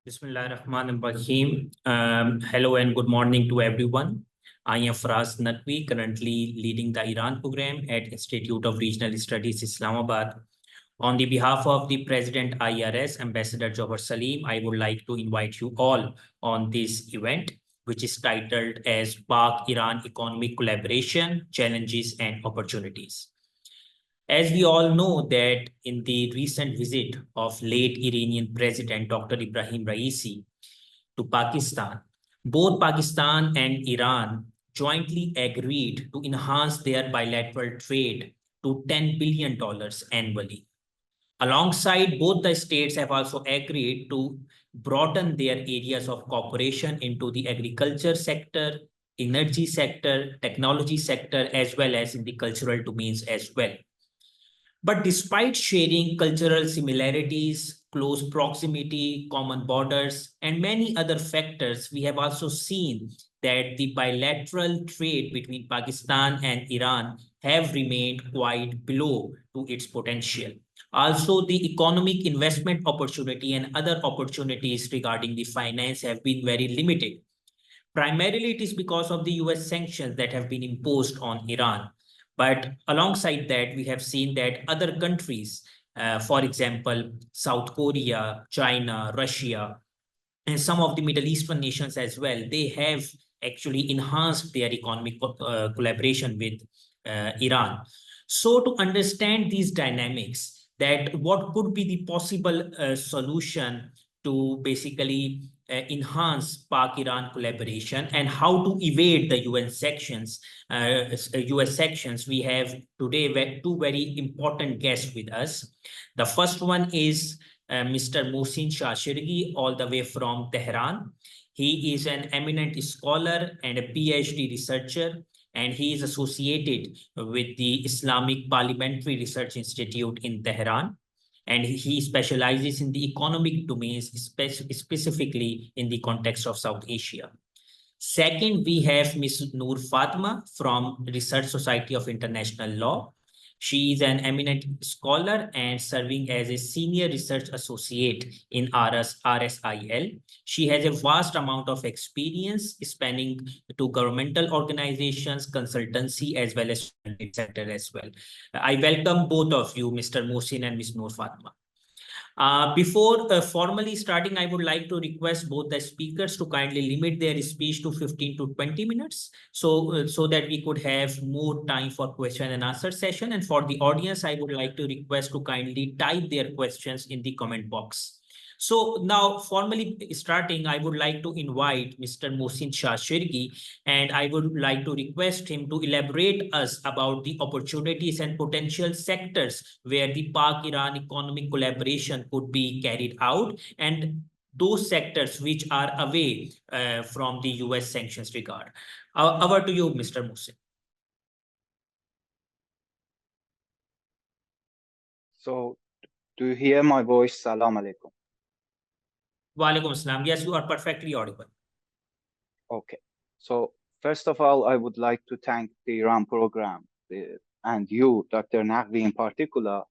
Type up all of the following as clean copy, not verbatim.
Bismillahirrahmanirrahim. Hello and good morning to everyone. I am Faraz Naqvi, currently leading the Iran program at Institute of Regional Studies, Islamabad. On the behalf of the President IRS, Ambassador Johar Salim, I would like to invite you all on this event, which is titled as Pak-Iran Economic Collaboration, Challenges and Opportunities. As we all know that in the recent visit of late Iranian President Dr. Ibrahim Raisi to Pakistan, both Pakistan and Iran jointly agreed to enhance their bilateral trade to $10 billion annually. Alongside, both the states have also agreed to broaden their areas of cooperation into the agriculture sector, energy sector, technology sector, as well as in the cultural domains as well. But despite sharing cultural similarities, close proximity, common borders, and many other factors, we have also seen that the bilateral trade between Pakistan and Iran have remained quite below to its potential. Also, the economic investment opportunity and other opportunities regarding the finance have been very limited. Primarily, it is because of the US sanctions that have been imposed on Iran. But alongside that, we have seen that other countries, for example, South Korea, China, Russia, and some of the Middle Eastern nations as well, they have actually enhanced their economic collaboration with Iran. So to understand these dynamics, that what could be the possible solution to basically enhance Pak-Iran collaboration and how to evade the US sections, we have today two very important guests with us. The first one is Mr. Mohsen Shahshargi, all the way from Tehran. He is an eminent scholar and a PhD researcher, and he is associated with the Islamic Parliamentary Research Institute in Tehran. And he specializes in the economic domains, specifically in the context of South Asia. Second, we have Ms. Noor Fatima from Research Society of International Law. She is an eminent scholar and serving as a senior research associate in RSIL. She has a vast amount of experience spanning to governmental organizations, consultancy, as well as private sector as well. I welcome both of you, Mr. Mohsen and Ms. Noor Fatima. Before formally starting, I would like to request both the speakers to kindly limit their speech to 15 to 20 minutes so that we could have more time for question and answer session. And for the audience, I would like to request to kindly type their questions in the comment box. So now formally starting, I would like to invite Mr. Mohsen Shahshargi, and I would like to request him to elaborate us about the opportunities and potential sectors where the Pak-Iran economic collaboration could be carried out, and those sectors which are away from the US sanctions regard. Over to you, Mr. Mohsen. So, do you hear my voice? Salam alaikum. Wa alaikum assalam. Yes, you are perfectly audible. Okay. So, first of all, I would like to thank the Iran program and you, Dr. Naqvi in particular,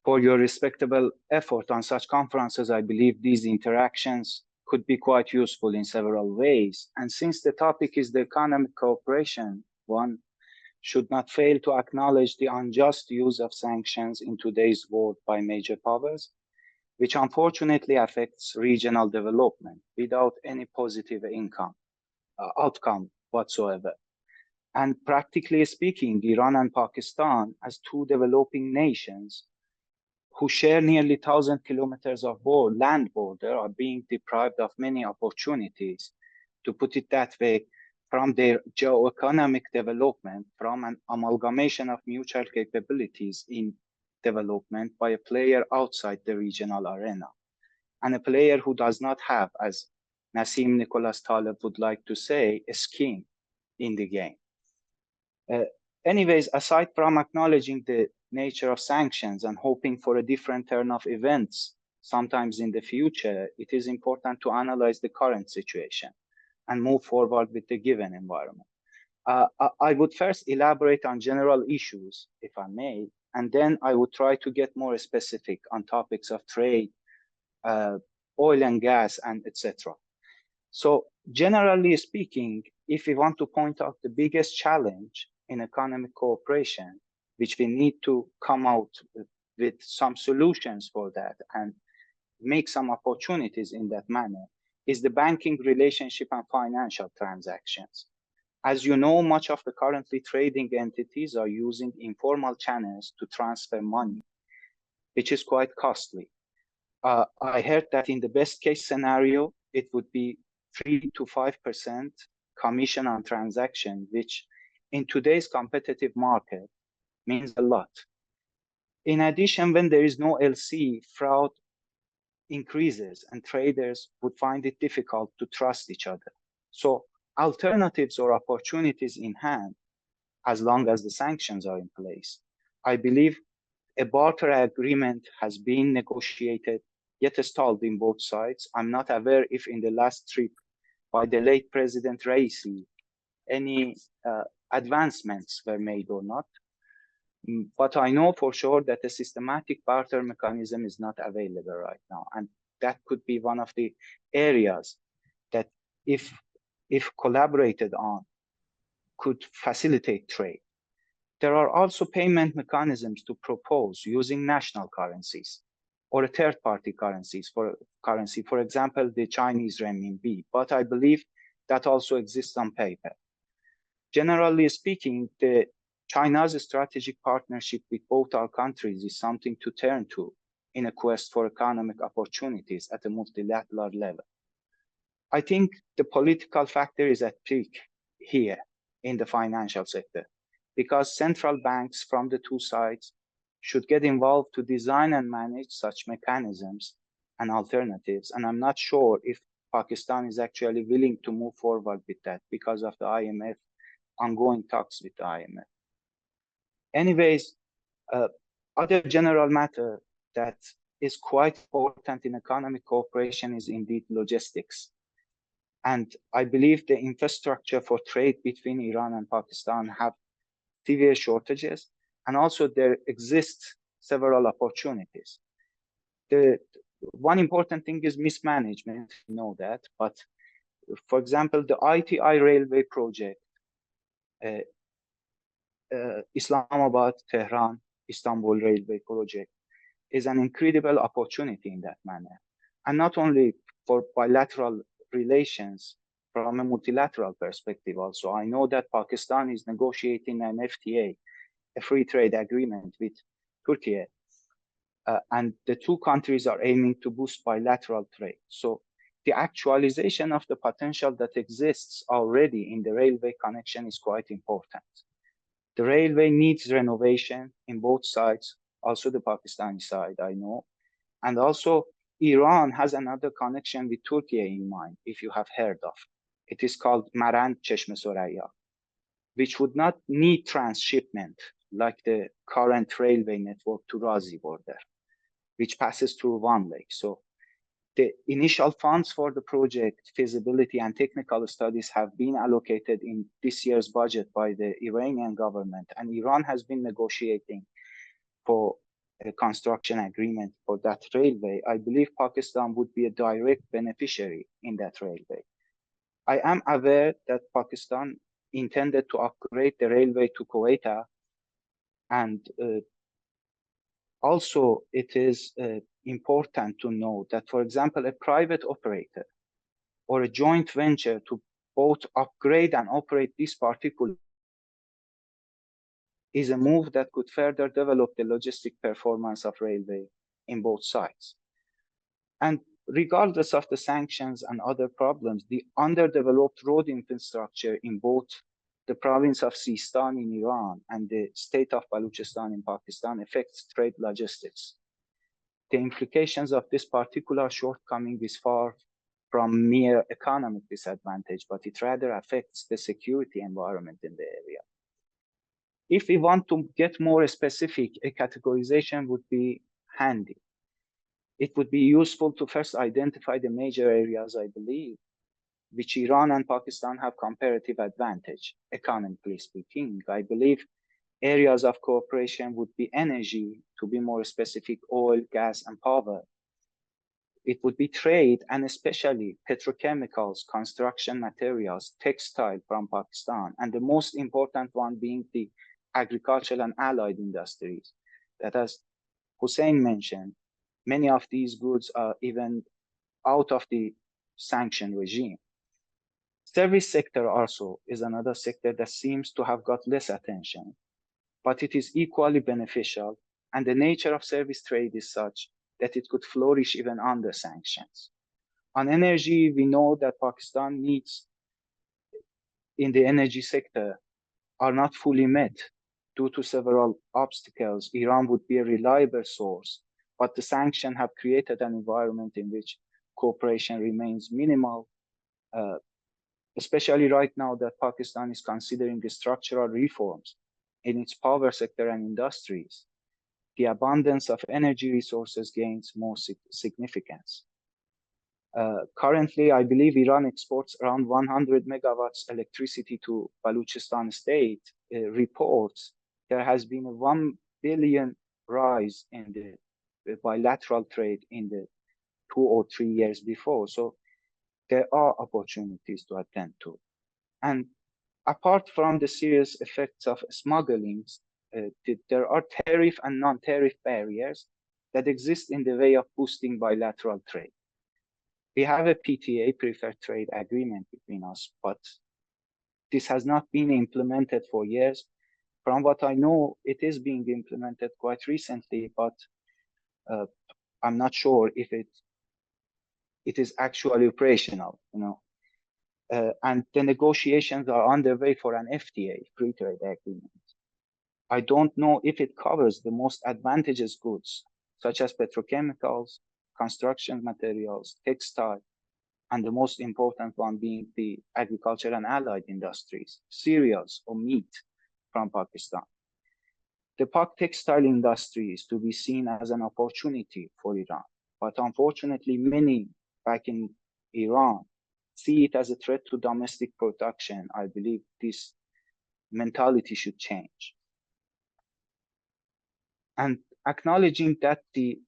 for your respectable effort on such conferences. I believe these interactions could be quite useful in several ways. And since the topic is the economic cooperation, one should not fail to acknowledge the unjust use of sanctions in today's world by major powers, which unfortunately affects regional development without any positive outcome whatsoever. And practically speaking, Iran and Pakistan, as two developing nations who share nearly 1,000 kilometers of land border, are being deprived of many opportunities, to put it that way, from their geo-economic development, from an amalgamation of mutual capabilities in development by a player outside the regional arena, and a player who does not have, as Nassim Nicholas Taleb would like to say, a skin in the game. Anyways, aside from acknowledging the nature of sanctions and hoping for a different turn of events sometimes in the future, it is important to analyze the current situation and move forward with the given environment. I would first elaborate on general issues, if I may, and then I would try to get more specific on topics of trade, oil and gas, and etc. So generally speaking, if we want to point out the biggest challenge in economic cooperation, which we need to come out with some solutions for that and make some opportunities in that manner, is the banking relationship and financial transactions. As you know, much of the currently trading entities are using informal channels to transfer money, which is quite costly. I heard that in the best case scenario, it would be 3 to 5% commission on transaction, which in today's competitive market means a lot. In addition, when there is no LC, fraud increases and traders would find it difficult to trust each other. So alternatives or opportunities in hand, as long as the sanctions are in place. I believe a barter agreement has been negotiated, yet stalled in both sides. I'm not aware if in the last trip by the late President Raisi, any advancements were made or not. But I know for sure that a systematic barter mechanism is not available right now. And that could be one of the areas that if collaborated on, could facilitate trade. There are also payment mechanisms to propose using national currencies or third-party currencies for example, the Chinese renminbi. But I believe that also exists on paper. Generally speaking, China's strategic partnership with both our countries is something to turn to in a quest for economic opportunities at a multilateral level. I think the political factor is at peak here in the financial sector, because central banks from the two sides should get involved to design and manage such mechanisms and alternatives. And I'm not sure if Pakistan is actually willing to move forward with that because of the IMF, ongoing talks with the IMF. Anyways, other general matter that is quite important in economic cooperation is indeed logistics. And I believe the infrastructure for trade between Iran and Pakistan have severe shortages, and also there exist several opportunities. The one important thing is mismanagement, you know that, but for example, the ITI railway project, Islamabad, Tehran, Istanbul railway project is an incredible opportunity in that manner. And not only for bilateral relations, from a multilateral perspective also. I know that Pakistan is negotiating an FTA, a free trade agreement with Turkey, and the two countries are aiming to boost bilateral trade. So the actualization of the potential that exists already in the railway connection is quite important. The railway needs renovation in both sides, also the Pakistani side, I know. And also Iran has another connection with Turkey in mind, if you have heard of. It is called Marand Cheshme Soraya, which would not need transshipment like the current railway network to Razi border, which passes through one lake. So the initial funds for the project, feasibility and technical studies have been allocated in this year's budget by the Iranian government, and Iran has been negotiating for a construction agreement for that railway. I believe Pakistan would be a direct beneficiary in that railway. I am aware that Pakistan intended to upgrade the railway to Kuwaita, and also it is important to know that, for example, a private operator or a joint venture to both upgrade and operate this particular is a move that could further develop the logistic performance of railway in both sides. And regardless of the sanctions and other problems, the underdeveloped road infrastructure in both the province of Sistan in Iran and the state of Balochistan in Pakistan affects trade logistics. The implications of this particular shortcoming is far from mere economic disadvantage, but it rather affects the security environment in the area. If we want to get more specific, a categorization would be handy. It would be useful to first identify the major areas, I believe, which Iran and Pakistan have comparative advantage, economically speaking. I believe areas of cooperation would be energy, to be more specific, oil, gas, and power. It would be trade and especially petrochemicals, construction materials, textile from Pakistan, and the most important one being the agricultural and allied industries. That, as Hussein mentioned, many of these goods are even out of the sanction regime. Service sector also is another sector that seems to have got less attention, but it is equally beneficial, and the nature of service trade is such that it could flourish even under sanctions. On energy, we know that Pakistan needs in the energy sector are not fully met due to several obstacles. Iran would be a reliable source, but the sanctions have created an environment in which cooperation remains minimal, especially right now that Pakistan is considering the structural reforms in its power sector and industries. The abundance of energy resources gains more significance. Currently, I believe Iran exports around 100 megawatts electricity to Balochistan state. Reports there has been a 1 billion rise in the bilateral trade in the 2 or 3 years before. So there are opportunities to attend to. And apart from the serious effects of smuggling, there are tariff and non-tariff barriers that exist in the way of boosting bilateral trade. We have a PTA, preferred trade agreement between us, but this has not been implemented for years. From what I know, it is being implemented quite recently, but I'm not sure if it is actually operational, and the negotiations are underway for an FTA, free trade agreement. I don't know if it covers the most advantageous goods, such as petrochemicals, construction materials, textile, and the most important one being the agriculture and allied industries, cereals or meat from Pakistan. The Pak textile industry is to be seen as an opportunity for Iran, but unfortunately many back in Iran see it as a threat to domestic production. I believe this mentality should change. And acknowledging that the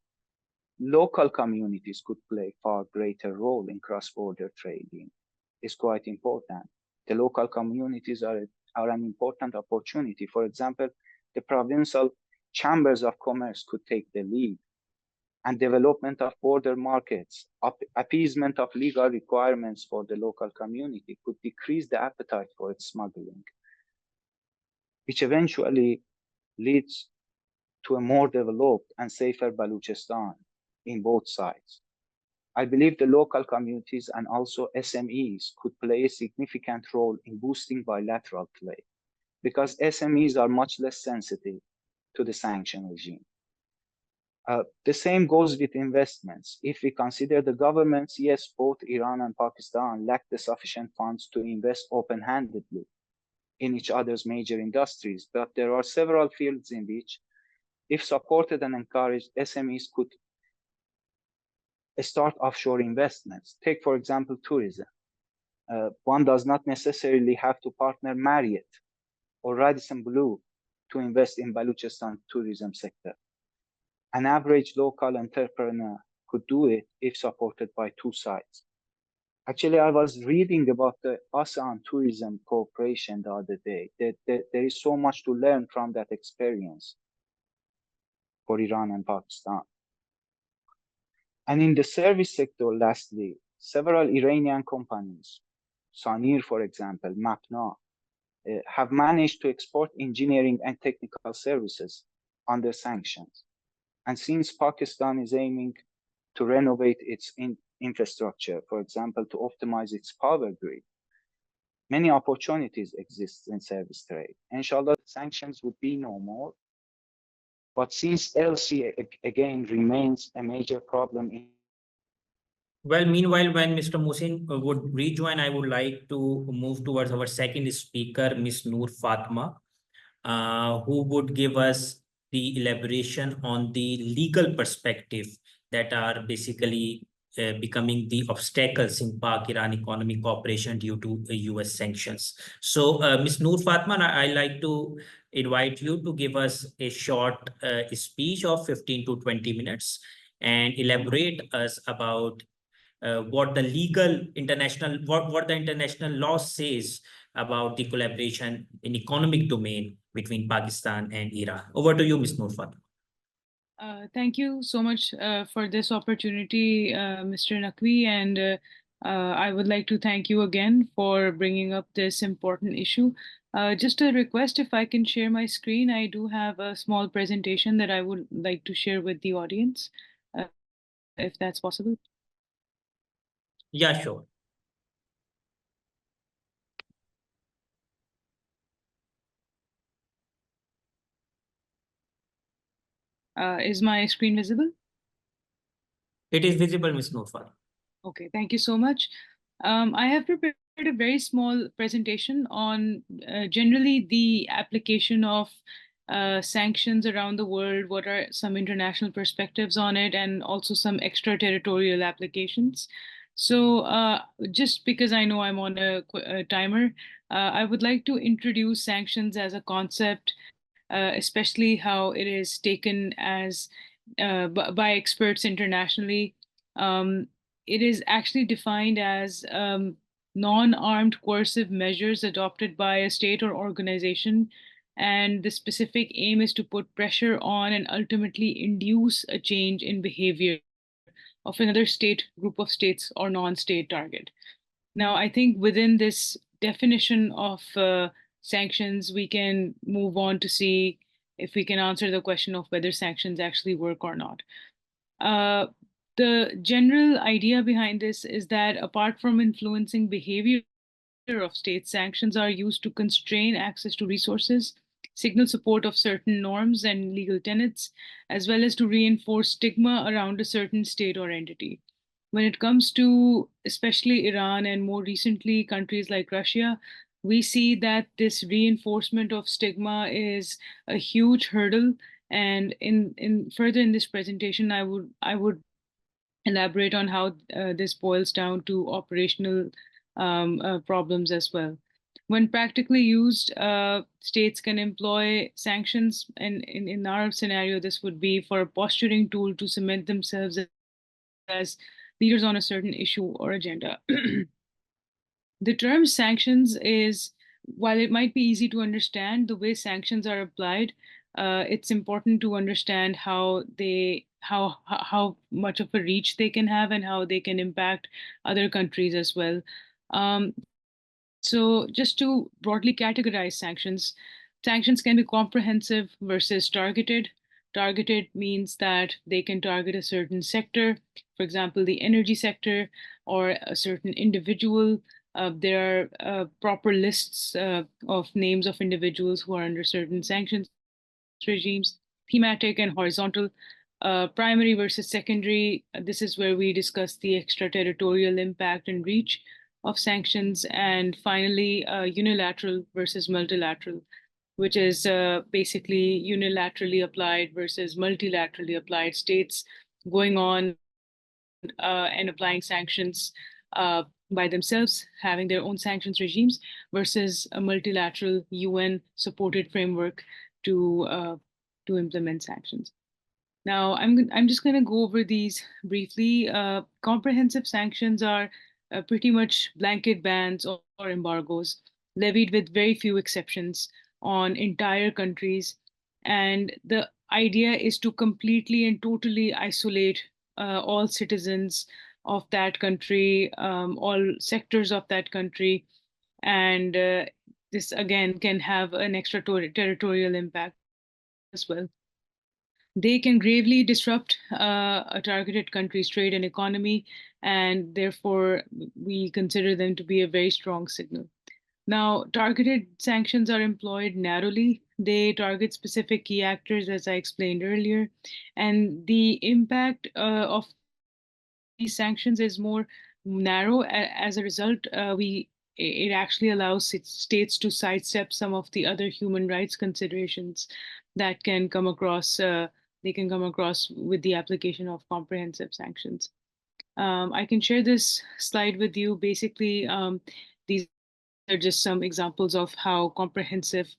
local communities could play a far greater role in cross-border trading is quite important. The local communities are an important opportunity. For example, the provincial chambers of commerce could take the lead, and development of border markets, appeasement of legal requirements for the local community could decrease the appetite for its smuggling, which eventually leads to a more developed and safer Balochistan in both sides. I believe the local communities and also SMEs could play a significant role in boosting bilateral trade, because SMEs are much less sensitive to the sanction regime. The same goes with investments. If we consider the governments, yes, both Iran and Pakistan lack the sufficient funds to invest open-handedly in each other's major industries, but there are several fields in which, if supported and encouraged, SMEs could start offshore investments. Take, for example, tourism. One does not necessarily have to partner Marriott or Radisson Blu to invest in Balochistan tourism sector. An average local entrepreneur could do it if supported by two sides. Actually, I was reading about the ASEAN Tourism Cooperation the other day. There is so much to learn from that experience for Iran and Pakistan. And in the service sector, lastly, several Iranian companies, Sanir, for example, Mapna, have managed to export engineering and technical services under sanctions. And since Pakistan is aiming to renovate its infrastructure, for example, to optimize its power grid, many opportunities exist in service trade. Inshallah, sanctions would be no more. But since LC again remains a major problem in Well, meanwhile, when Mr. Mohsen would rejoin, I would like to move towards our second speaker, Ms. Noor Fatima, who would give us the elaboration on the legal perspective that are basically becoming the obstacles in Pak-Iran Economic Cooperation due to US sanctions. So, Ms. Noor Fatima, I'd like to invite you to give us a short speech of 15 to 20 minutes. and elaborate us about what the international law says about the collaboration in economic domain between Pakistan and Iran. Over to you, Ms. Noor. Thank you so much for this opportunity, Mr. Naqvi, and I would like to thank you again for bringing up this important issue. Just a request, if I can share my screen, I do have a small presentation that I would like to share with the audience, if that's possible. Yeah, sure. Is my screen visible? It is visible, Ms. Noor. Okay, thank you so much. I have prepared a very small presentation on generally the application of sanctions around the world, what are some international perspectives on it, and also some extraterritorial applications. So just because I know I'm on a timer, I would like to introduce sanctions as a concept, especially how it is taken as by experts internationally. Um, it is actually defined as non-armed coercive measures adopted by a state or organization, and the specific aim is to put pressure on and ultimately induce a change in behavior of another state, group of states, or non-state target. Now, I think within this definition of sanctions, we can move on to see if we can answer the question of whether sanctions actually work or not. Uh, the general idea behind this is that apart from influencing behavior of states, sanctions are used to constrain access to resources, signal support of certain norms and legal tenets, as well as to reinforce stigma around a certain state or entity. When it comes to especially Iran and more recently countries like Russia, we see that this reinforcement of stigma is a huge hurdle. And in further in this presentation, I would elaborate on how this boils down to operational problems as well. When practically used, states can employ sanctions, and in our scenario, this would be for a posturing tool to cement themselves as leaders on a certain issue or agenda. The term sanctions is, while it might be easy to understand, the way sanctions are applied, it's important to understand how much of a reach they can have and how they can impact other countries as well. So just to broadly categorize sanctions, sanctions can be comprehensive versus targeted. Targeted means that they can target a certain sector, for example, the energy sector, or a certain individual. There are proper lists of names of individuals who are under certain sanctions regimes. Thematic and horizontal. Primary versus secondary. This is where we discuss the extraterritorial impact and reach of sanctions. And finally, unilateral versus multilateral, which is basically unilaterally applied versus multilaterally applied, states going on and applying sanctions by themselves, having their own sanctions regimes, versus a multilateral UN-supported framework to implement sanctions. Now, I'm just going to go over these briefly. Comprehensive sanctions are pretty much blanket bans or embargoes levied with very few exceptions on entire countries. And the idea is to completely and totally isolate all citizens of that country, all sectors of that country. And this, again, can have an extraterritorial impact as well. They can gravely disrupt a targeted country's trade and economy, and therefore we consider them to be a very strong signal. Now, targeted sanctions are employed narrowly. They target specific key actors, as I explained earlier, and the impact of these sanctions is more narrow. As a result, it actually allows states to sidestep some of the other human rights considerations that can come across. They can come across with the application of comprehensive sanctions. I can share this slide with you. Basically, these are just some examples of how comprehensive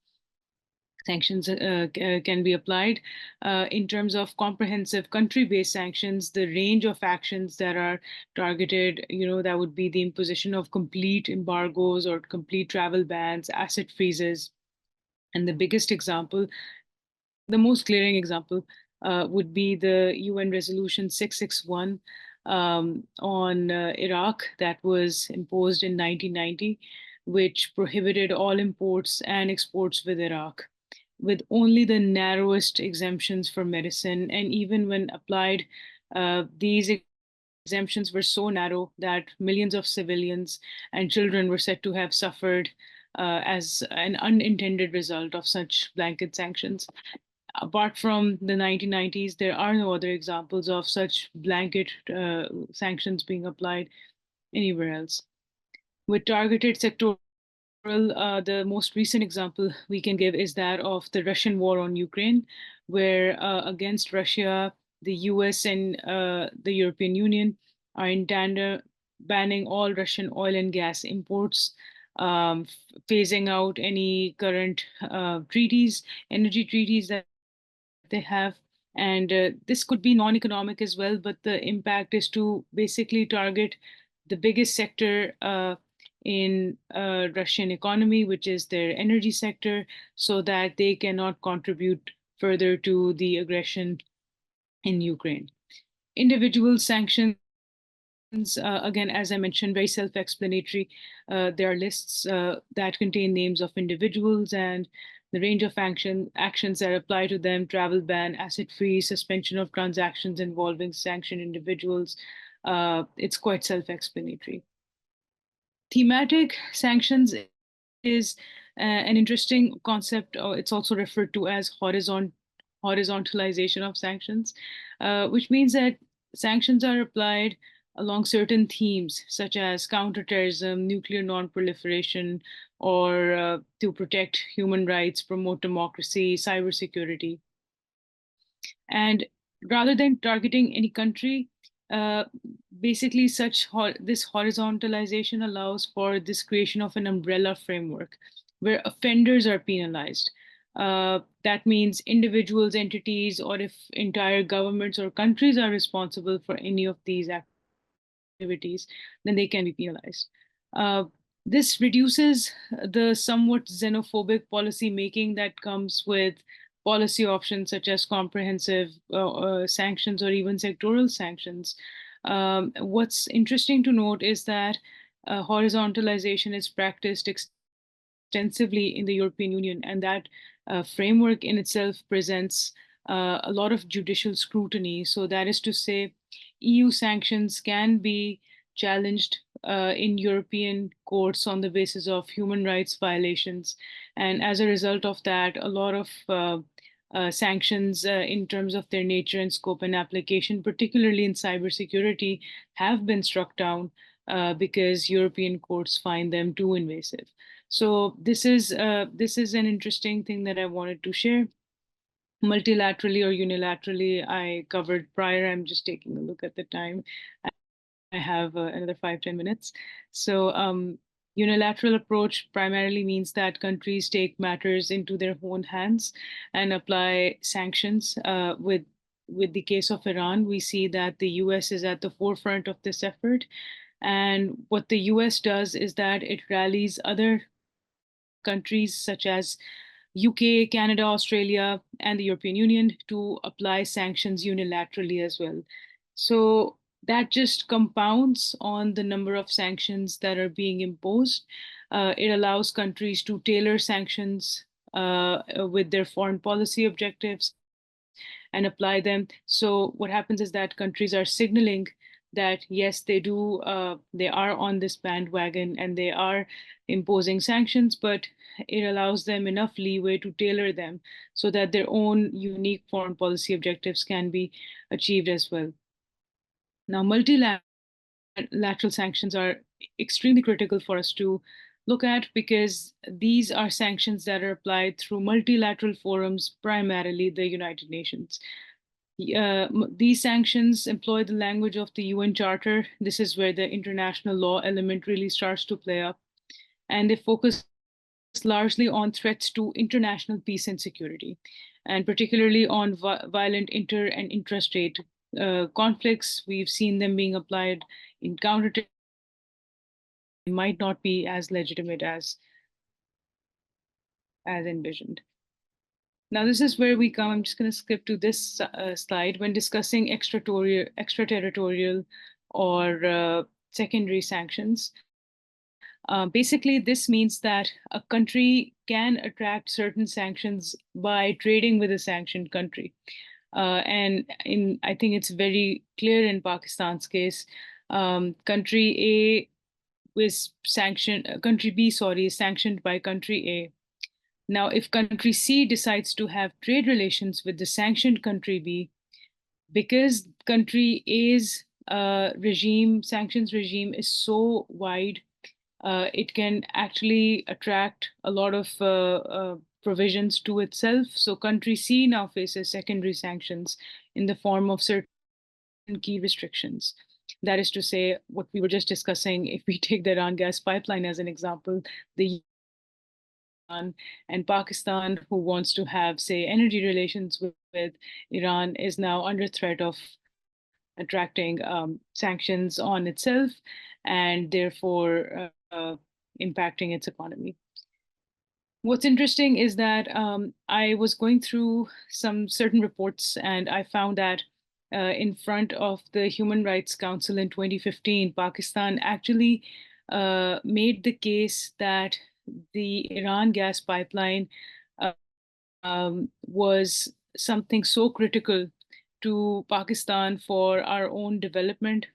sanctions can be applied. In terms of comprehensive country-based sanctions, the range of actions that are targeted, that would be the imposition of complete embargoes or complete travel bans, asset freezes. And the biggest example, the most glaring example, would be the UN Resolution 661 on Iraq that was imposed in 1990, which prohibited all imports and exports with Iraq, with only the narrowest exemptions for medicine. And even when applied, these exemptions were so narrow that millions of civilians and children were said to have suffered as an unintended result of such blanket sanctions. Apart from the 1990s, there are no other examples of such blanket sanctions being applied anywhere else. With targeted sectoral, the most recent example we can give is that of the Russian war on Ukraine, where against Russia, the US and the European Union are in tandem banning all Russian oil and gas imports, phasing out any current energy treaties that they have. And this could be non-economic as well, but the impact is to basically target the biggest sector in Russian economy, which is their energy sector, so that they cannot contribute further to the aggression in Ukraine. Individual sanctions, again, as I mentioned, very self-explanatory. There are lists that contain names of individuals and the range of actions that apply to them: travel ban, asset freeze, suspension of transactions involving sanctioned individuals. It's quite self-explanatory. Thematic sanctions is an interesting concept. It's also referred to as horizontalization of sanctions, which means that sanctions are applied along certain themes, such as counterterrorism, nuclear non-proliferation, or to protect human rights, promote democracy, cybersecurity. And rather than targeting any country, basically this horizontalization allows for this creation of an umbrella framework where offenders are penalized. That means individuals, entities, or if entire governments or countries are responsible for any of these activities, then they can be penalized. This reduces the somewhat xenophobic policy making that comes with policy options such as comprehensive sanctions or even sectoral sanctions. What's interesting to note is that horizontalization is practiced extensively in the European Union, and that framework in itself presents a lot of judicial scrutiny. So that is to say, EU sanctions can be challenged in European courts on the basis of human rights violations. And as a result of that, a lot of sanctions in terms of their nature and scope and application, particularly in cybersecurity, have been struck down because European courts find them too invasive. So this is an interesting thing that I wanted to share. Multilaterally or unilaterally, I covered prior. I'm just taking a look at the time. I have another 5-10 minutes. So unilateral approach primarily means that countries take matters into their own hands and apply sanctions. With the case of Iran, we see that the US is at the forefront of this effort. And what the US does is that it rallies other countries such as UK, Canada, Australia, and the European Union to apply sanctions unilaterally as well. So that just compounds on the number of sanctions that are being imposed. It allows countries to tailor sanctions with their foreign policy objectives and apply them. So what happens is that countries are signaling that yes, they are on this bandwagon and they are imposing sanctions, but it allows them enough leeway to tailor them so that their own unique foreign policy objectives can be achieved as well. Now, multilateral sanctions are extremely critical for us to look at because these are sanctions that are applied through multilateral forums, primarily the United Nations. These sanctions employ the language of the UN Charter. This is where the international law element really starts to play up. And they focus largely on threats to international peace and security, and particularly on violent inter and intrastate conflicts. We've seen them being applied in counterterrorism. Might not be as legitimate as envisioned. Now, this is where we come. I'm just going to skip to this slide. When discussing extraterritorial or secondary sanctions, basically, this means that a country can attract certain sanctions by trading with a sanctioned country. And I think it's very clear in Pakistan's case, country A was sanctioned, country B, sorry, is sanctioned by country A. Now, if country C decides to have trade relations with the sanctioned country B, because country A's sanctions regime is so wide, it can actually attract a lot of provisions to itself. So country C now faces secondary sanctions in the form of certain key restrictions. That is to say, what we were just discussing, if we take the Iran gas pipeline as an example, the and Pakistan, who wants to have, say, energy relations with Iran, is now under threat of attracting sanctions on itself and therefore impacting its economy. What's interesting is that I was going through some certain reports and I found that in front of the Human Rights Council in 2015, Pakistan actually made the case that the Iran gas pipeline was something so critical to Pakistan for our own development,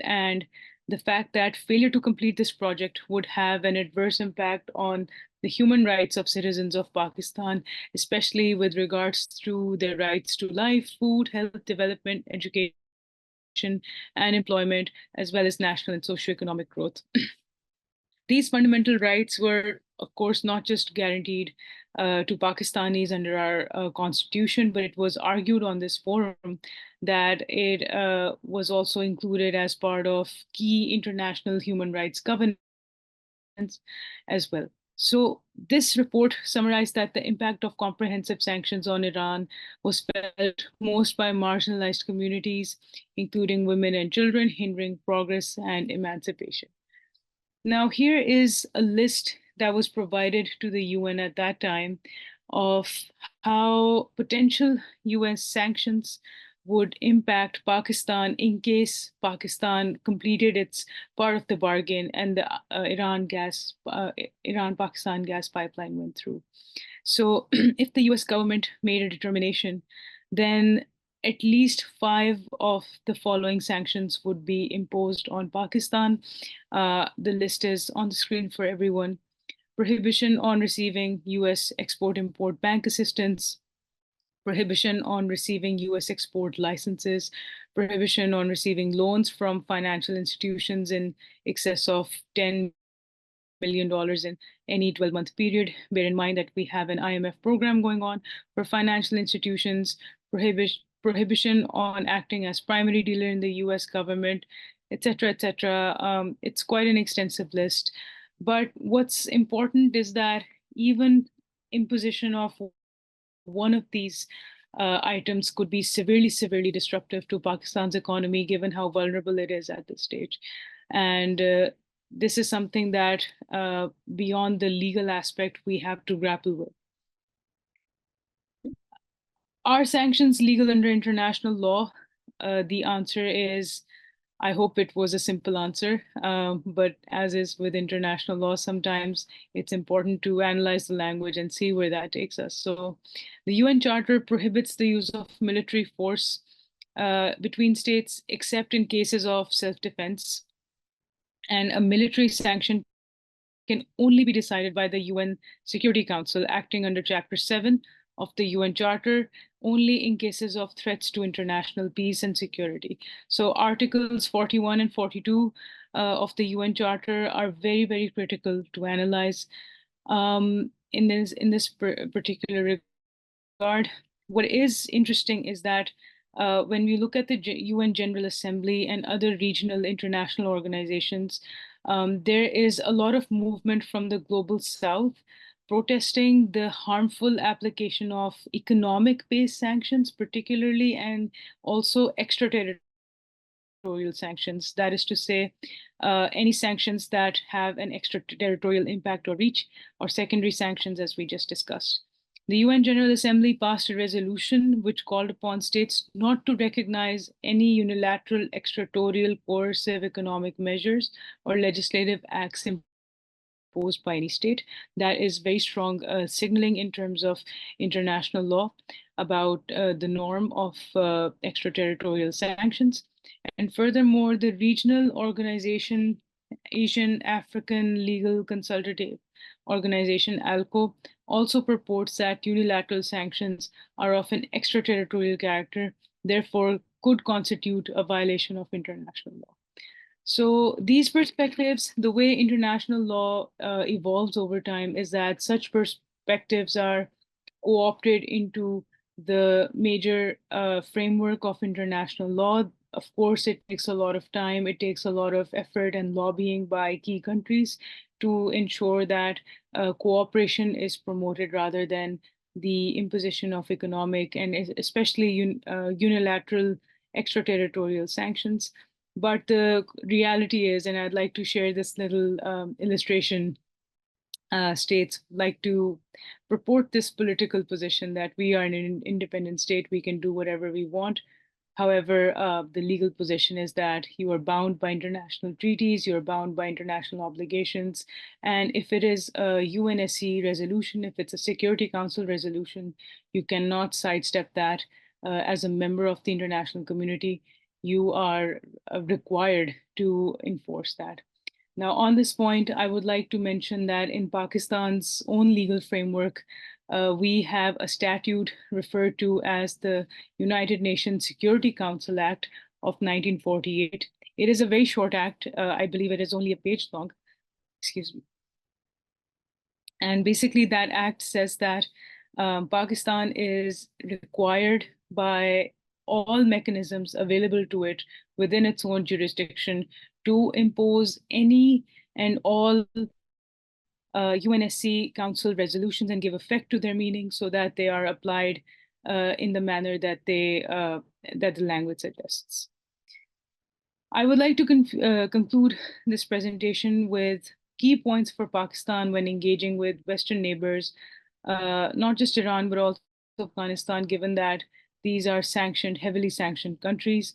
and the fact that failure to complete this project would have an adverse impact on the human rights of citizens of Pakistan, especially with regards to their rights to life, food, health, development, education, and employment, as well as national and socioeconomic growth. These fundamental rights were, of course, not just guaranteed to Pakistanis under our constitution, but it was argued on this forum that it was also included as part of key international human rights governance as well. So this report summarized that the impact of comprehensive sanctions on Iran was felt most by marginalized communities, including women and children, hindering progress and emancipation. Now, here is a list that was provided to the UN at that time of how potential US sanctions would impact Pakistan in case Pakistan completed its part of the bargain and the Iran-Pakistan gas pipeline went through. So if the US government made a determination, then at least 5 of the following sanctions would be imposed on Pakistan. The list is on the screen for everyone. Prohibition on receiving US export-import bank assistance, prohibition on receiving US export licenses, prohibition on receiving loans from financial institutions in excess of $10 million in any 12-month period. Bear in mind that we have an IMF program going on for financial institutions, prohibition on acting as primary dealer in the US government, etc., etc. It's quite an extensive list. But what's important is that even imposition of one of these items could be severely, severely disruptive to Pakistan's economy, given how vulnerable it is at this stage. And this is something that, beyond the legal aspect, we have to grapple with. Are sanctions legal under international law? The answer is, I hope it was a simple answer, but as is with international law, sometimes it's important to analyze the language and see where that takes us. So the UN Charter prohibits the use of military force between states, except in cases of self-defense. And a military sanction can only be decided by the UN Security Council, acting under Chapter 7 of the UN Charter, only in cases of threats to international peace and security. So Articles 41 and 42 of the UN Charter are very, very critical to analyze in this particular regard. What is interesting is that when we look at the UN General Assembly and other regional international organizations, there is a lot of movement from the global south protesting the harmful application of economic-based sanctions, particularly, and also extraterritorial sanctions. That is to say, any sanctions that have an extraterritorial impact or reach, or secondary sanctions, as we just discussed. The UN General Assembly passed a resolution which called upon states not to recognize any unilateral, extraterritorial, coercive economic measures or legislative acts imposed by any state. That is very strong signaling in terms of international law about the norm of extraterritorial sanctions. And furthermore, the regional organization, Asian African Legal Consultative Organization, ALCO, also purports that unilateral sanctions are of an extraterritorial character, therefore could constitute a violation of international law. So these perspectives, the way international law evolves over time is that such perspectives are co-opted into the major framework of international law. Of course, it takes a lot of time, it takes a lot of effort and lobbying by key countries to ensure that cooperation is promoted rather than the imposition of economic and especially unilateral extraterritorial sanctions. But the reality is, and I'd like to share this little illustration, states like to purport this political position that we are an independent state, we can do whatever we want. However, the legal position is that you are bound by international treaties, you're bound by international obligations. And if it is a UNSC resolution, if it's a Security Council resolution, you cannot sidestep that as a member of the international community. You are required to enforce that. Now, on this point, I would like to mention that in Pakistan's own legal framework, we have a statute referred to as the United Nations Security Council Act of 1948. It is a very short act. I believe it is only a page long. Excuse me. And basically, that act says that Pakistan is required by all mechanisms available to it within its own jurisdiction to impose any and all UNSC Council resolutions and give effect to their meaning so that they are applied in the manner that that the language suggests. I would like to conclude this presentation with key points for Pakistan when engaging with Western neighbors, not just Iran, but also Afghanistan, given that these are sanctioned, heavily sanctioned countries.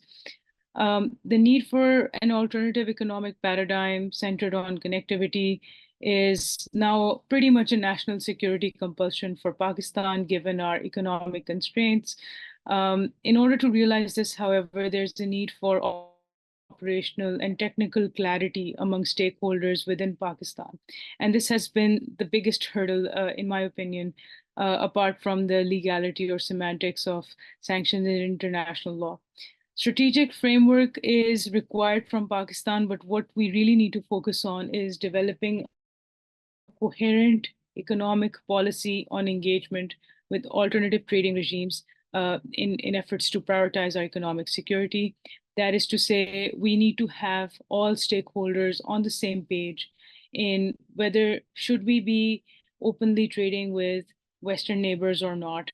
The need for an alternative economic paradigm centered on connectivity is now pretty much a national security compulsion for Pakistan, given our economic constraints. In order to realize this, however, there's a need for operational and technical clarity among stakeholders within Pakistan. And this has been the biggest hurdle, in my opinion, apart from the legality or semantics of sanctions in international law. Strategic framework is required from Pakistan, but what we really need to focus on is developing a coherent economic policy on engagement with alternative trading regimes in efforts to prioritize our economic security. That is to say, we need to have all stakeholders on the same page in whether should we be openly trading with Western neighbors or not.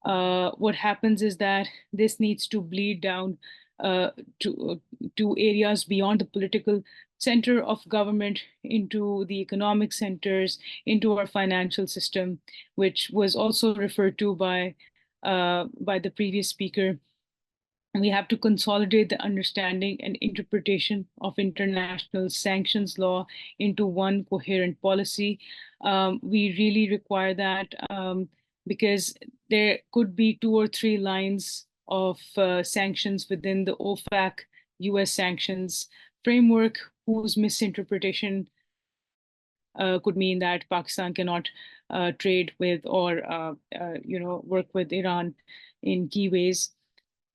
What happens is that this needs to bleed down to areas beyond the political center of government into the economic centers, into our financial system, which was also referred to by the previous speaker. We have to consolidate the understanding and interpretation of international sanctions law into one coherent policy. We really require that because there could be 2 or 3 lines of sanctions within the OFAC US sanctions framework whose misinterpretation could mean that Pakistan cannot trade with or work with Iran in key ways.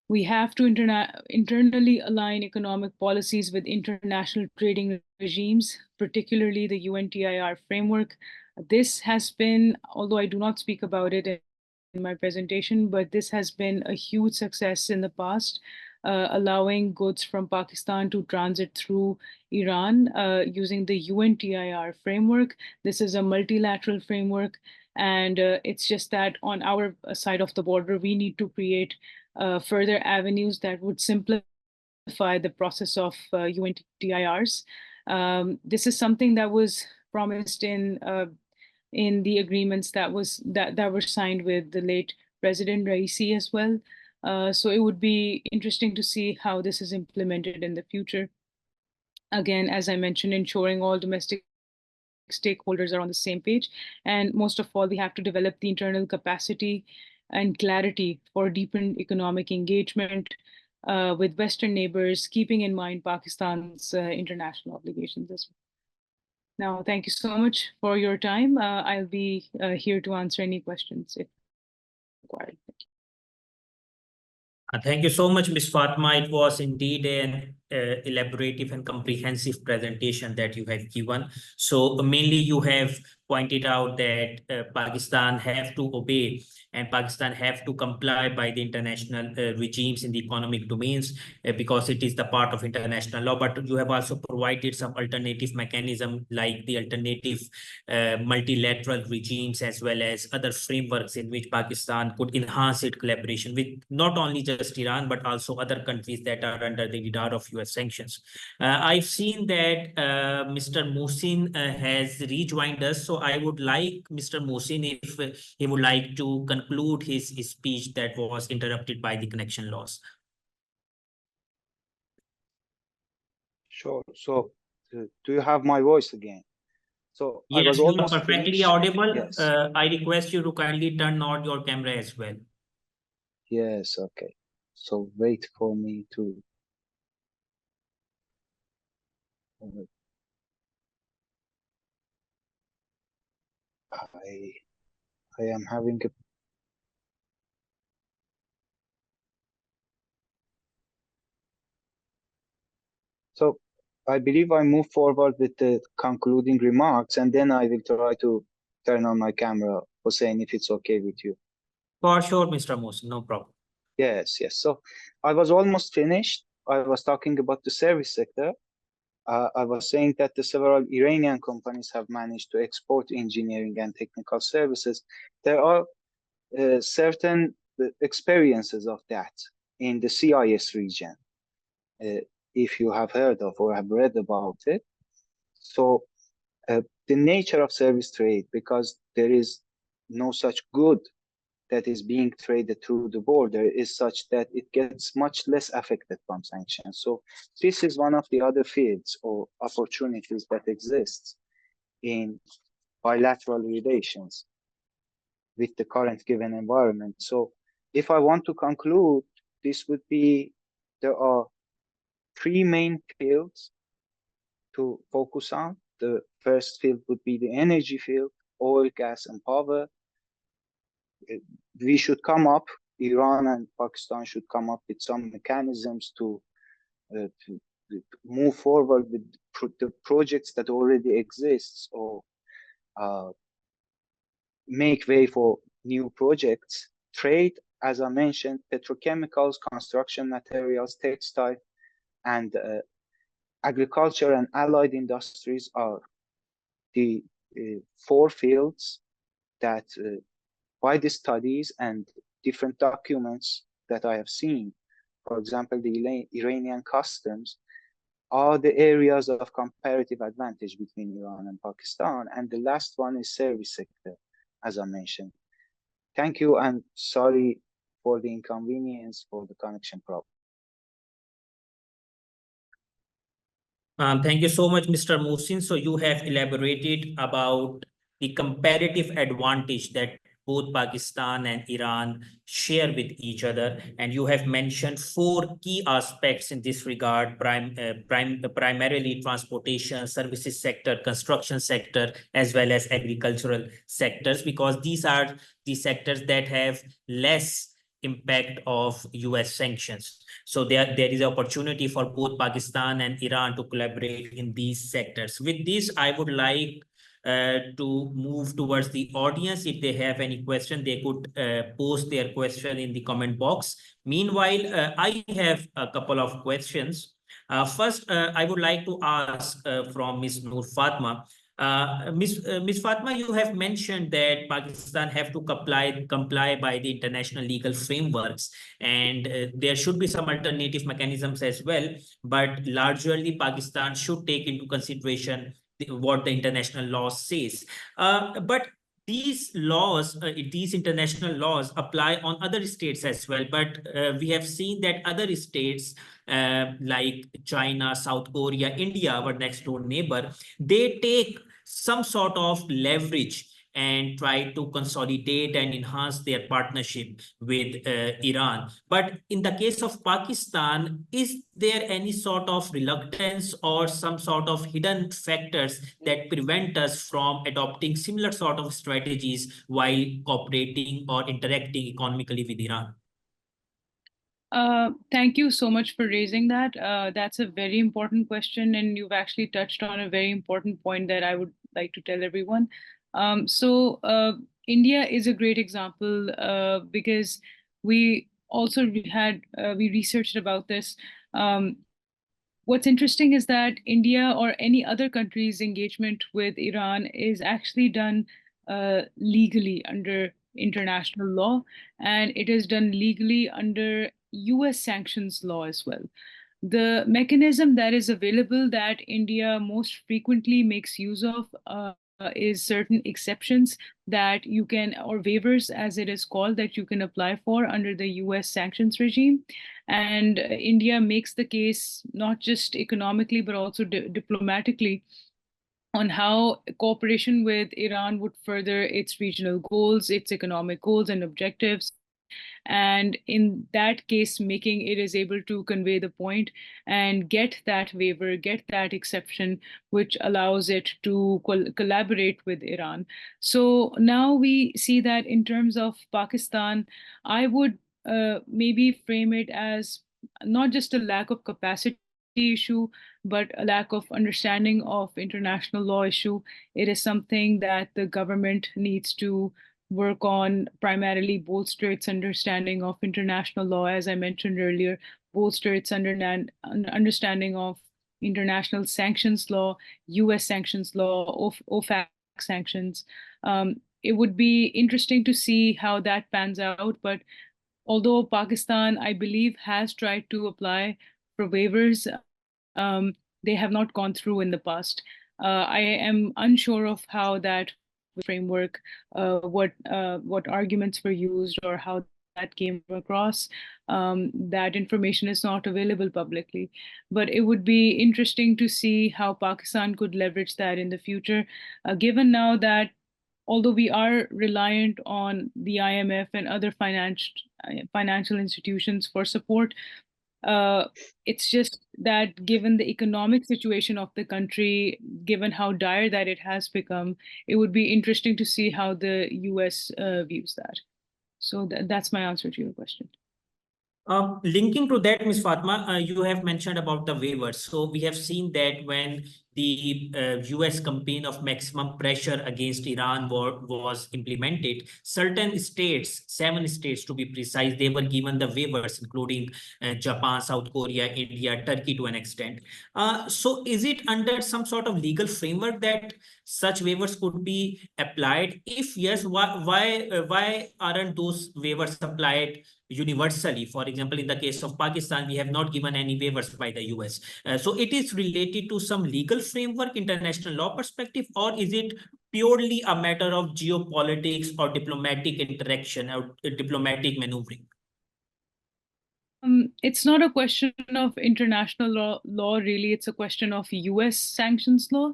We have to internally align economic policies with international trading regimes, particularly the UNTIR framework. This has been, although I do not speak about it in my presentation, but this has been a huge success in the past. allowing goods from Pakistan to transit through Iran using the UNTIR framework. This is a multilateral framework, and it's just that on our side of the border, we need to create further avenues that would simplify the process of UNTIRs. This is something that was promised in the agreements that were signed with the late President Raisi as well. So it would be interesting to see how this is implemented in the future. Again, as I mentioned, ensuring all domestic stakeholders are on the same page. And most of all, we have to develop the internal capacity and clarity for deepened economic engagement with Western neighbors, keeping in mind Pakistan's international obligations as well. Now, thank you so much for your time. I'll be here to answer any questions if required. Thank you. Thank you so much, Ms. Fatima. It was indeed an elaborative and comprehensive presentation that you have given. So mainly you have pointed out that Pakistan have to obey and Pakistan have to comply by the international regimes in the economic domains because it is the part of international law. But you have also provided some alternative mechanism like the alternative multilateral regimes as well as other frameworks in which Pakistan could enhance its collaboration with not only just Iran, but also other countries that are under the radar of US sanctions. I've seen that Mr. Mohsen has rejoined us. So I would like Mr. Mohsen if he would like to conclude his speech that was interrupted by the connection loss. Sure. So do you have my voice again? So yes, I was you almost are perfectly finished. audible. Yes. I request you to kindly turn on your camera as well. Yes, okay. So wait for me to I am having a so I believe I move forward with the concluding remarks and then I will try to turn on my camera, Hussein, if it's okay with you. For sure, Mr. Mohsen, no problem. Yes, yes. So I was almost finished. I was talking about the service sector. I was saying that the several Iranian companies have managed to export engineering and technical services. There are certain experiences of that in the CIS region, if you have heard of or have read about it. So the nature of service trade, because there is no such good that is being traded through the border, is such that it gets much less affected from sanctions. So this is one of the other fields or opportunities that exists in bilateral relations with the current given environment. So if I want to conclude, this would be, there are three main fields to focus on. The first field would be the energy field, oil, gas, and power. We should come up, Iran and Pakistan should come up with some mechanisms to move forward with the projects that already exist or make way for new projects. Trade, as I mentioned, petrochemicals, construction materials, textile, and agriculture and allied industries are the four fields that by the studies and different documents that I have seen, for example, the Iranian customs, are the areas of comparative advantage between Iran and Pakistan. And the last one is service sector, as I mentioned. Thank you, and sorry for the inconvenience for the connection problem. Thank you so much, Mr. Mohsen. So you have elaborated about the comparative advantage that both Pakistan and Iran share with each other. And you have mentioned four key aspects in this regard, primarily transportation, services sector, construction sector, as well as agricultural sectors, because these are the sectors that have less impact of US sanctions. So there is opportunity for both Pakistan and Iran to collaborate in these sectors. With this, I would like to move towards the audience. If they have any question, they could post their question in the comment box. Meanwhile, I have a couple of questions. First, I would like to ask from Ms. Noor Fatma. Ms. Fatma, you have mentioned that Pakistan have to comply by the international legal frameworks, and there should be some alternative mechanisms as well. But largely, Pakistan should take into consideration what the international law says. But these international laws apply on other states as well. But we have seen that other states like China, South Korea, India, our next door neighbor, they take some sort of leverage and try to consolidate and enhance their partnership with Iran. But in the case of Pakistan, is there any sort of reluctance or some sort of hidden factors that prevent us from adopting similar sort of strategies while cooperating or interacting economically with Iran? Thank you so much for raising that. That's a very important question, and you've actually touched on a very important point that I would like to tell everyone. India is a great example because we also we researched about this. What's interesting is that India or any other country's engagement with Iran is actually done legally under international law, and it is done legally under US sanctions law as well. The mechanism that is available that India most frequently makes use of is certain exceptions that you can, or waivers as it is called, that you can apply for under the US sanctions regime. And India makes the case not just economically, but also diplomatically on how cooperation with Iran would further its regional goals, its economic goals and objectives. And in that case making, it is able to convey the point and get that waiver, get that exception, which allows it to collaborate with Iran. So now we see that in terms of Pakistan, I would maybe frame it as not just a lack of capacity issue, but a lack of understanding of international law issue. It is something that the government needs to work on, primarily bolster its understanding of international law, as I mentioned earlier, bolster its understanding of international sanctions law, US sanctions law, OFAC sanctions. It would be interesting to see how that pans out. But although Pakistan, I believe, has tried to apply for waivers, they have not gone through in the past. I am unsure of how that framework, what arguments were used or how that came across. That information is not available publicly, but it would be interesting to see how Pakistan could leverage that in the future, given now that although we are reliant on the IMF and other financial institutions for support, it's just that given the economic situation of the country, given how dire that it has become, it would be interesting to see how the US views that. So that's my answer to your question. Linking to that, Ms. Fatma, you have mentioned about the waivers. So we have seen that when the US campaign of maximum pressure against Iran was implemented, certain states, 7 states to be precise, they were given the waivers, including Japan, South Korea, India, Turkey to an extent. So is it under some sort of legal framework that such waivers could be applied? If yes, why aren't those waivers applied universally? For example, in the case of Pakistan, we have not given any waivers by the US. So it is related to some legal framework, international law perspective, or is it purely a matter of geopolitics or diplomatic interaction or diplomatic maneuvering? It's not a question of international law, really. It's a question of US sanctions law.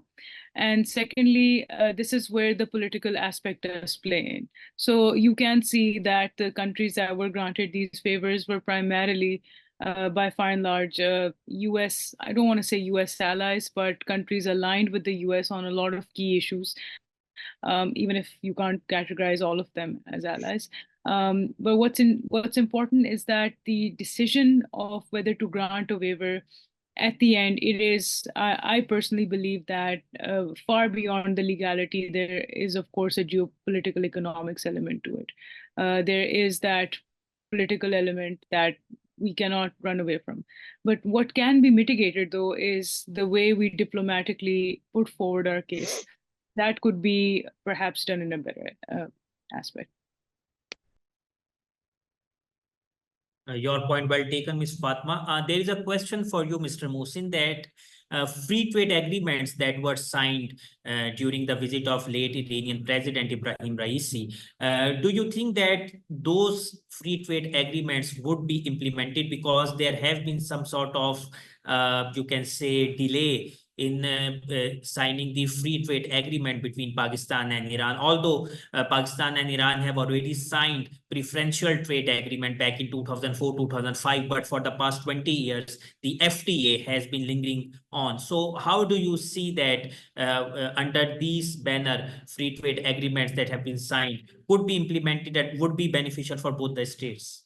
And secondly, this is where the political aspect does play in. So you can see that the countries that were granted these favors were primarily, by far and large, US, I don't want to say US allies, but countries aligned with the US on a lot of key issues, even if you can't categorize all of them as allies. But what's important is that the decision of whether to grant a waiver at the end, it is, I personally believe that far beyond the legality, there is, of course, a geopolitical economics element to it. There is that political element that we cannot run away from. But what can be mitigated, though, is the way we diplomatically put forward our case. That could be perhaps done in a better aspect. Your point well taken, Ms. Fatma. There is a question for you, Mr. Mohsen, that free trade agreements that were signed during the visit of late Iranian President Ibrahim Raisi, do you think that those free trade agreements would be implemented? Because there have been some sort of, you can say, delay in signing the free trade agreement between Pakistan and Iran. Although Pakistan and Iran have already signed preferential trade agreement back in 2004, 2005, but for the past 20 years, the FTA has been lingering on. So how do you see that under these banner free trade agreements that have been signed could be implemented and would be beneficial for both the states?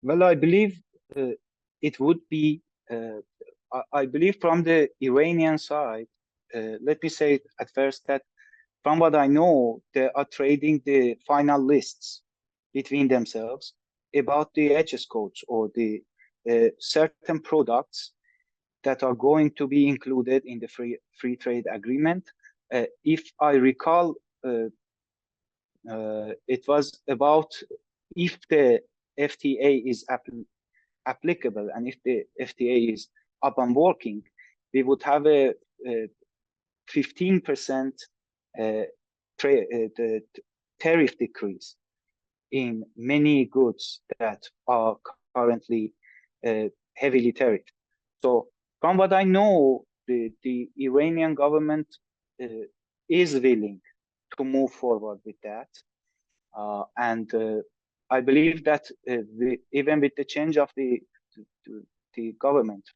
Well, I believe it would be, I believe from the Iranian side, let me say at first that from what I know, they are trading the final lists between themselves about the HS codes or the certain products that are going to be included in the free trade agreement. If I recall, it was about if the FTA is applicable and if the FTA is up and working, we would have a 15% the tariff decrease in many goods that are currently heavily tariffed. So from what I know, the Iranian government is willing to move forward with that. And I believe that even with the change of the government,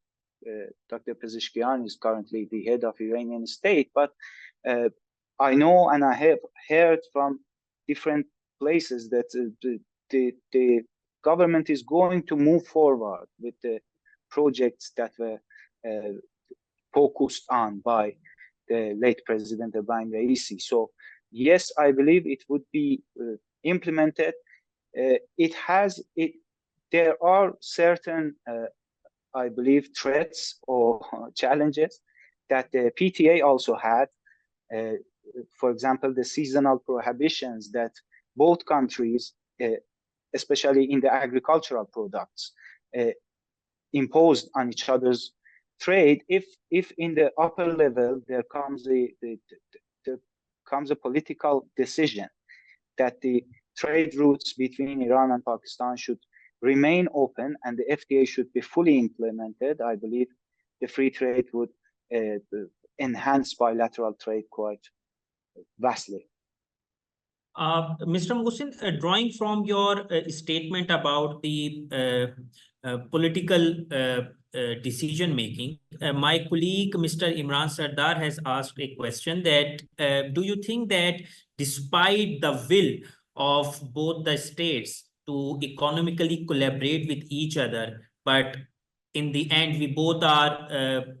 Dr. Pezeshkian is currently the head of Iranian state, but I know and I have heard from different places that the government is going to move forward with the projects that were focused on by the late President Ibrahim Raisi. So yes, I believe it would be implemented. There are certain I believe threats or challenges that the PTA also had. For example, the seasonal prohibitions that both countries, especially in the agricultural products, imposed on each other's trade. If in the upper level there comes a political decision that the trade routes between Iran and Pakistan should remain open and the FTA should be fully implemented, I believe the free trade would enhance bilateral trade quite vastly. Mr. Mohsen, drawing from your statement about the political decision making, my colleague Mr. Imran Sardar has asked a question that do you think that despite the will of both the states to economically collaborate with each other, but in the end, we both are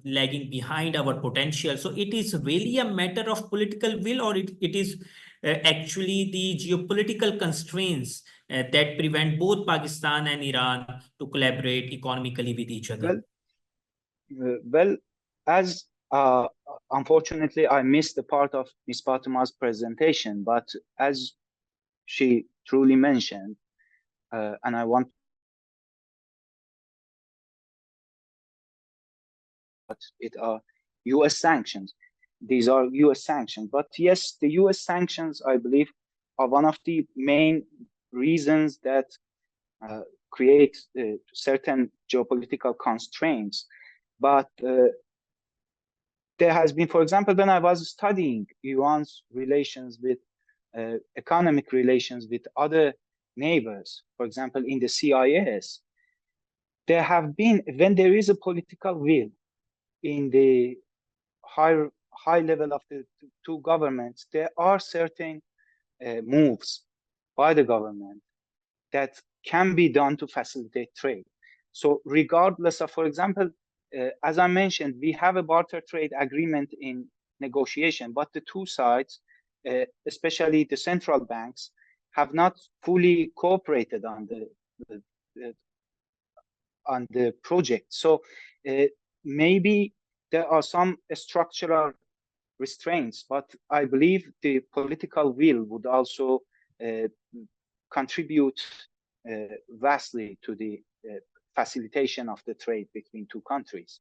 lagging behind our potential. So it is really a matter of political will, or it is actually the geopolitical constraints that prevent both Pakistan and Iran to collaborate economically with each other? Well, as unfortunately, I missed the part of Ms. Fatima's presentation, but as she truly mentioned, and I want it are U.S. sanctions. These are U.S. sanctions. But yes, the U.S. sanctions, I believe, are one of the main reasons that create certain geopolitical constraints. But there has been, for example, when I was studying Iran's relations with economic relations with other neighbors, for example, in the CIS, there have been, when there is a political will in the high level of the two governments, there are certain moves by the government that can be done to facilitate trade. So regardless of, for example, as I mentioned, we have a barter trade agreement in negotiation, but the two sides, especially the central banks, have not fully cooperated on the project. So maybe there are some structural restraints, but I believe the political will would also contribute vastly to the facilitation of the trade between two countries.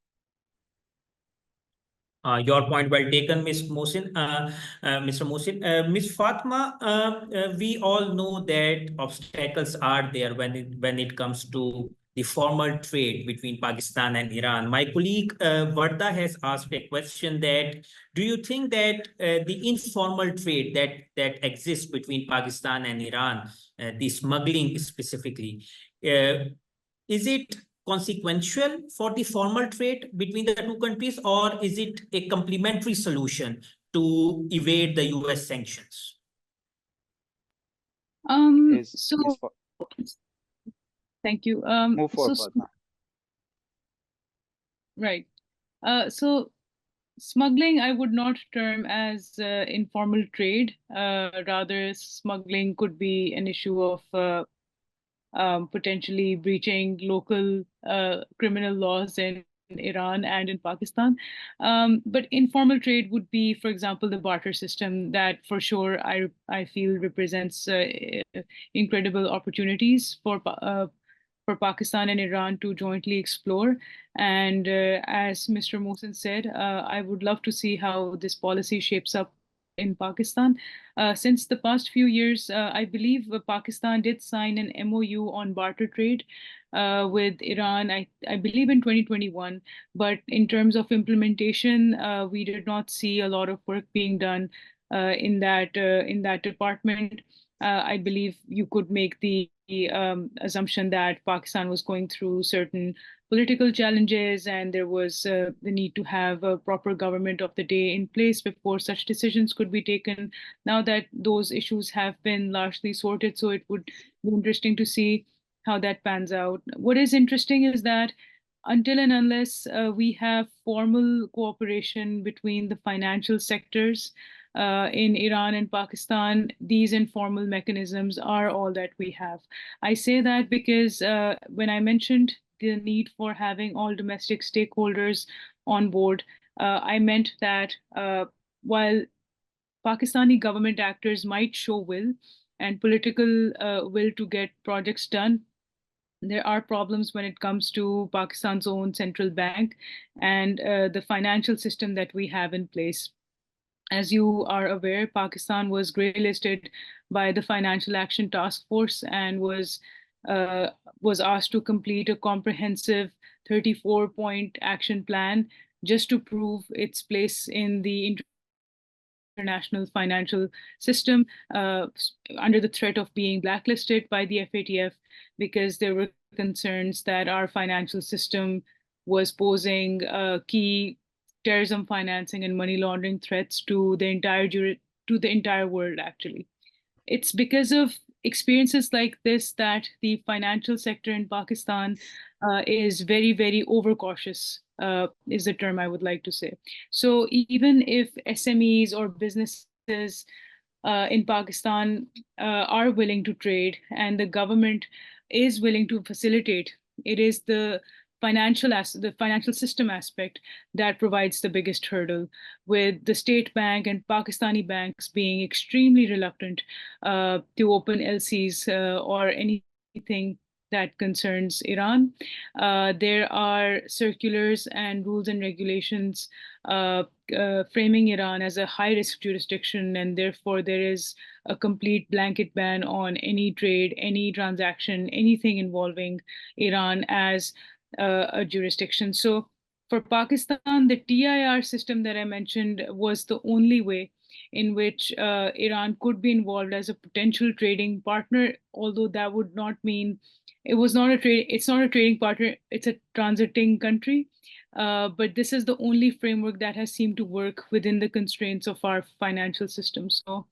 Your point well taken, Ms. Mohsen. Mr. Mohsen, Ms. Fatima, we all know that obstacles are there when it comes to the formal trade between Pakistan and Iran. My colleague Varda has asked a question that do you think that the informal trade that exists between Pakistan and Iran, the smuggling specifically, is it consequential for the formal trade between the two countries, or is it a complementary solution to evade the US sanctions? Thank you. Move forward, Fatma. Right. So smuggling, I would not term as informal trade. Rather, smuggling could be an issue of potentially breaching local criminal laws in Iran and in Pakistan. But informal trade would be, for example, the barter system that for sure I feel represents incredible opportunities for Pakistan and Iran to jointly explore. And as Mr. Mohsen said, I would love to see how this policy shapes up in Pakistan. Since the past few years, I believe Pakistan did sign an MOU on barter trade with Iran, I believe in 2021. But in terms of implementation, we did not see a lot of work being done in that department. I believe you could make the assumption that Pakistan was going through certain political challenges, and there was the need to have a proper government of the day in place before such decisions could be taken. Now that those issues have been largely sorted, so it would be interesting to see how that pans out. What is interesting is that until and unless we have formal cooperation between the financial sectors in Iran and Pakistan, these informal mechanisms are all that we have. I say that because when I mentioned the need for having all domestic stakeholders on board, I meant that while Pakistani government actors might show will and political will to get projects done, there are problems when it comes to Pakistan's own central bank and the financial system that we have in place. As you are aware, Pakistan was grey-listed by the Financial Action Task Force and was asked to complete a comprehensive 34-point action plan just to prove its place in the international financial system under the threat of being blacklisted by the FATF because there were concerns that our financial system was posing key terrorism financing and money laundering threats to the entire world. Actually, it's because of experiences like this that the financial sector in Pakistan is very, very overcautious, is the term I would like to say. So even if SMEs or businesses in Pakistan are willing to trade and the government is willing to facilitate, it is the financial system aspect that provides the biggest hurdle, with the state bank and Pakistani banks being extremely reluctant to open LCs or anything that concerns Iran. There are circulars and rules and regulations framing Iran as a high-risk jurisdiction, and therefore there is a complete blanket ban on any trade, any transaction, anything involving Iran as a jurisdiction. So for Pakistan, the TIR system that I mentioned was the only way in which Iran could be involved as a potential trading partner, although that would not mean it's not a trading partner, it's a transiting country. But this is the only framework that has seemed to work within the constraints of our financial system. So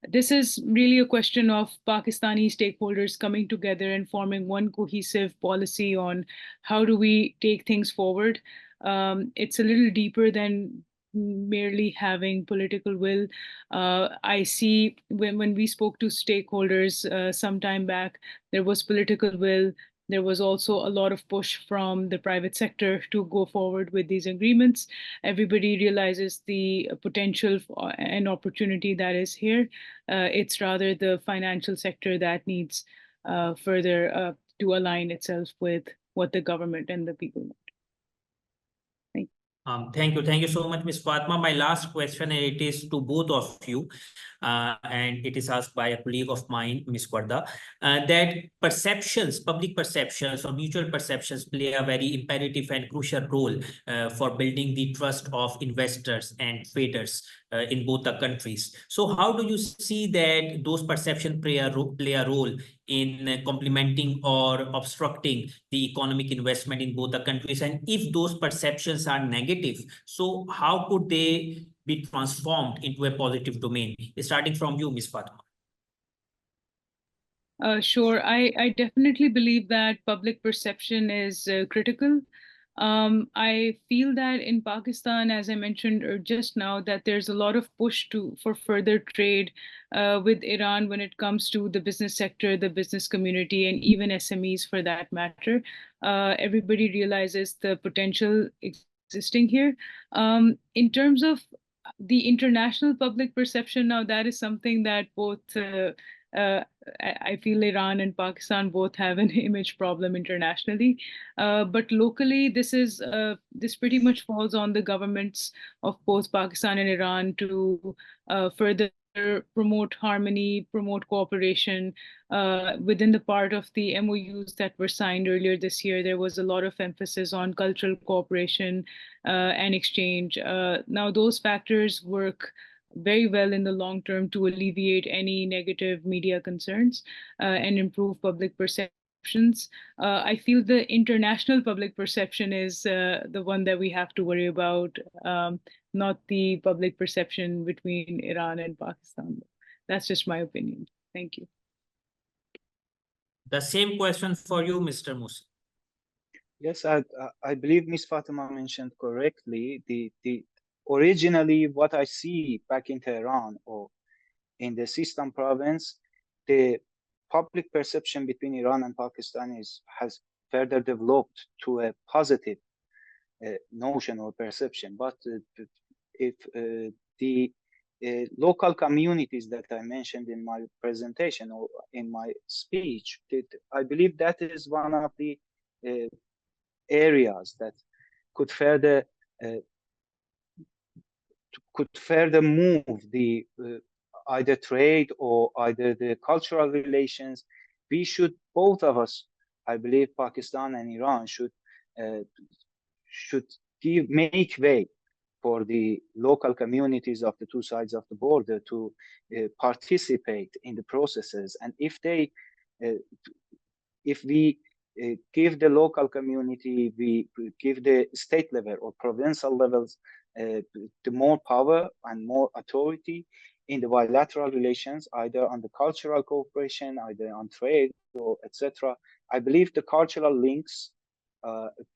This is really a question of Pakistani stakeholders coming together and forming one cohesive policy on how do we take things forward. It's a little deeper than merely having political will. I see when we spoke to stakeholders some time back, there was political will. There was also a lot of push from the private sector to go forward with these agreements. Everybody realizes the potential and opportunity that is here. It's rather the financial sector that needs further to align itself with what the government and the people want. Thank you. Thank you so much, Ms. Fatma. My last question, and it is to both of you, and it is asked by a colleague of mine, Ms. Warda, that perceptions, public perceptions or mutual perceptions play a very imperative and crucial role for building the trust of investors and traders in both the countries. So how do you see that those perceptions play a role in complementing or obstructing the economic investment in both the countries? And if those perceptions are negative, so how could they be transformed into a positive domain? Starting from you, Ms. Fatima. Sure. I definitely believe that public perception is critical. I feel that in Pakistan, as I mentioned just now, that there's a lot of push for further trade with Iran when it comes to the business sector, the business community, and even SMEs for that matter. Everybody realizes the potential existing here. In terms of the international public perception, now that is something that both I feel Iran and Pakistan both have an image problem internationally, but locally, this pretty much falls on the governments of both Pakistan and Iran to further promote harmony, promote cooperation. Within the part of the MOUs that were signed earlier this year, there was a lot of emphasis on cultural cooperation and exchange. Now, those factors work very well in the long term to alleviate any negative media concerns and improve public perceptions. I feel the international public perception is the one that we have to worry about, not the public perception between Iran and Pakistan. That's just my opinion. Thank you. The same question for you, Mr. Mohsen. Yes, I believe Ms. Fatima mentioned correctly. Originally, what I see back in Tehran or in the Sistan province, the public perception between Iran and Pakistan has further developed to a positive notion or perception. But if the local communities that I mentioned in my presentation or in my speech, I believe that is one of the areas that could further move the either trade or either the cultural relations. We should, both of us, I believe Pakistan and Iran should make way for the local communities of the two sides of the border to participate in the processes. And if we give the local community, we give the state level or provincial levels the more power and more authority in the bilateral relations, either on the cultural cooperation, either on trade or etc. I believe the cultural links,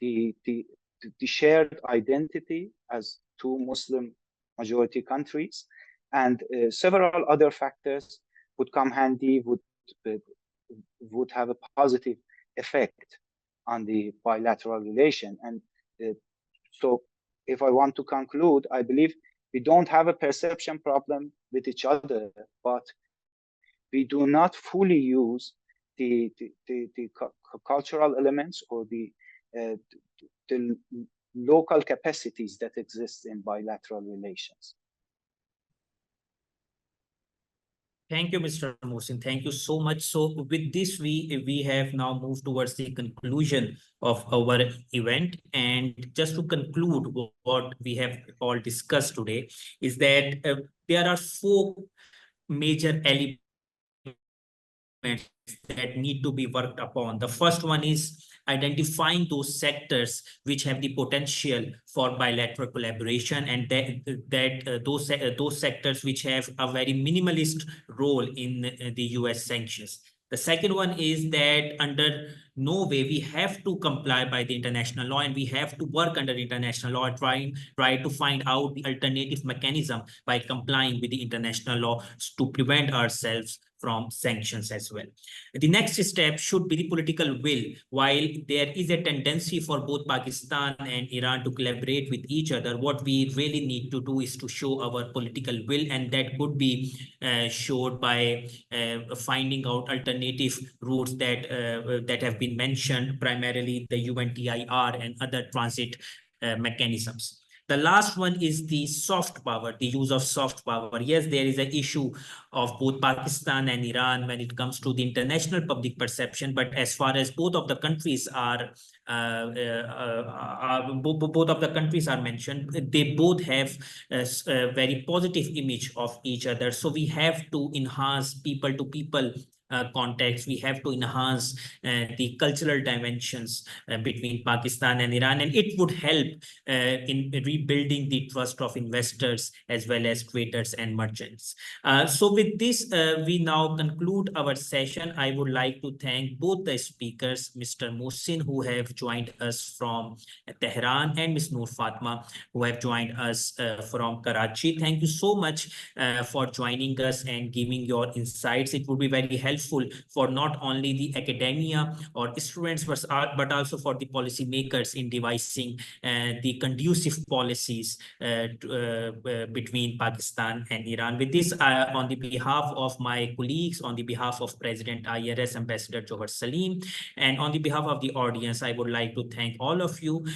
the shared identity as two Muslim majority countries, and several other factors would come handy, would have a positive effect on the bilateral relation. And so if I want to conclude, I believe we don't have a perception problem with each other, but we do not fully use the cultural elements or the local capacities that exist in bilateral relations. Thank you, Mr. Mohsen. Thank you so much. So with this, we have now moved towards the conclusion of our event. And just to conclude what we have all discussed today is that there are 4 major elements that need to be worked upon. The first one is identifying those sectors which have the potential for bilateral collaboration, and those sectors which have a very minimalist role in the US sanctions. The second one is that under no way we have to comply by the international law, and we have to work under international law, try to find out the alternative mechanism by complying with the international law to prevent ourselves from sanctions as well. The next step should be the political will. While there is a tendency for both Pakistan and Iran to collaborate with each other, what we really need to do is to show our political will, and that could be showed by finding out alternative routes that have been mentioned, primarily the UNTIR and other transit mechanisms. The last one is the soft power, the use of soft power. Yes, there is an issue of both Pakistan and Iran when it comes to the international public perception, but as far as both of the countries are mentioned, they both have a very positive image of each other. So we have to enhance people-to-people context. We have to enhance the cultural dimensions between Pakistan and Iran, and it would help in rebuilding the trust of investors as well as traders and merchants. So with this, we now conclude our session. I would like to thank both the speakers, Mr. Mohsen, who have joined us from Tehran, and Ms. Noor Fatima, who have joined us from Karachi. Thank you so much for joining us and giving your insights. It would be very helpful for not only the academia or students, but also for the policymakers in devising the conducive policies between Pakistan and Iran. With this, on the behalf of my colleagues, on the behalf of President IRS Ambassador Johar Salim, and on the behalf of the audience, I would like to thank all of you,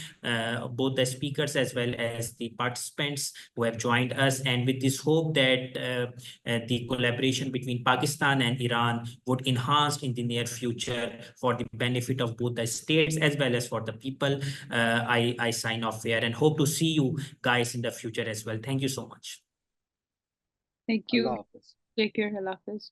both the speakers as well as the participants who have joined us. And with this hope that the collaboration between Pakistan and Iran would enhance in the near future for the benefit of both the states as well as for the people, I sign off here and hope to see you guys in the future as well. Thank you so much. Thank you. Allah Hafiz. Take care. Allah Hafiz.